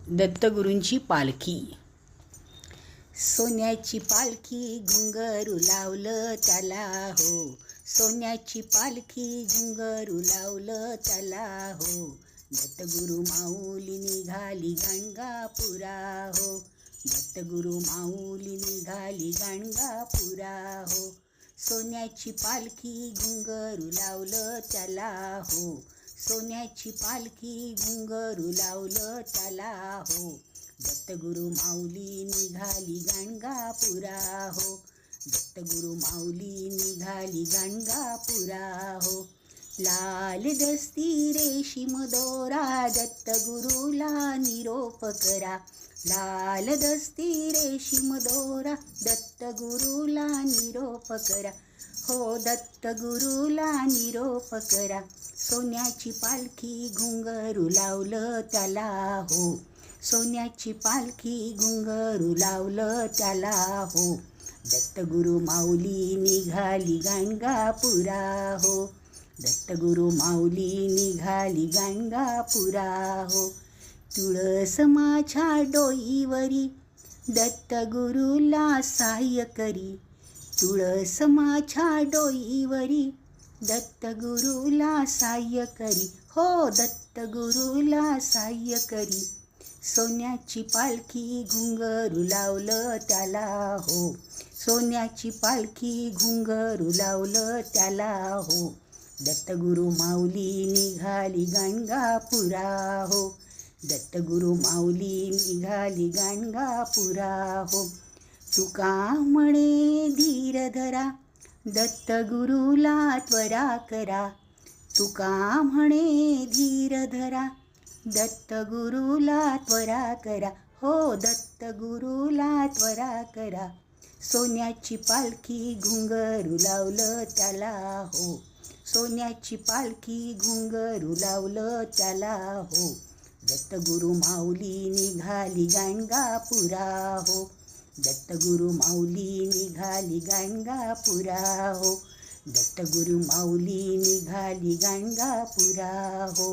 दत्तगुरूंची पालखी. सोन्याची पालखी घुंगरू लावलं त्याला हो, सोन्याची पालखी घुंगरू लावलं त्याला हो. दत्तगुरु माऊली निघाली गाणगापुरा हो, दत्तगुरु माऊली निघाली गाणगापुरा हो. सोन्याची पालखी घुंगरू लावलं त्याला हो, सोन्याची पालखी घुंगरू लावलं त्याला हो. दत्तगुरु माऊली निघाली गाणगापुरा हो, दत्तगुरु माऊली निघाली गाणगापुरा हो. लाल दस्ती रेशीम दोरा दत्तगुरुला निरोप करा, लाल दस्ती रेशीम दोरा दत्तगुरुला निरोप करा हो, दत्तगुरुला निरोप करा. सोन्याची पालखी घुंगरू लावलं त्याला हो, सोन्याची पालखी घुंगरू लावलं त्याला हो. दत्तगुरु माऊली निघाली गाणगापुरा हो, दत्तगुरु माऊली निघाली गाणगापुरा हो. तुळस माझ्या डोईवरी दत्तगुरुला सहाय्य करी, तुळस माझ्या डोईवरी दत्तगुरुला सहाय्य करी हो, दत्तगुरुला सहाय्य करी. सोन्याची पालखी घुंगरू लावलं त्याला हो, सोन्याची पालखी घुंगरू लावलं त्याला हो. दत्तगुरु माऊली निघाली गाणगापुरा हो, दत्तगुरु माऊली निघाली गाणगापुरा हो. तुका म्हणे धीर धरा दत्तगुरुला त्वरा करा, तुका म्हणे धीर धरा दत्तगुरुला त्वरा करा हो, दत्तगुरुला त्वरा करा. सोन्याची पालखी घुंगरू लावलं त्याला हो, सोन्याची पालखी घुंगरू लावलं त्याला हो. दत्तगुरु माऊली निघाली गाणगापुरा हो, दत्तगुरु माऊली निघाली गाणगापुरा हो, दत्तगुरु माऊली निघाली गाणगापुरा हो.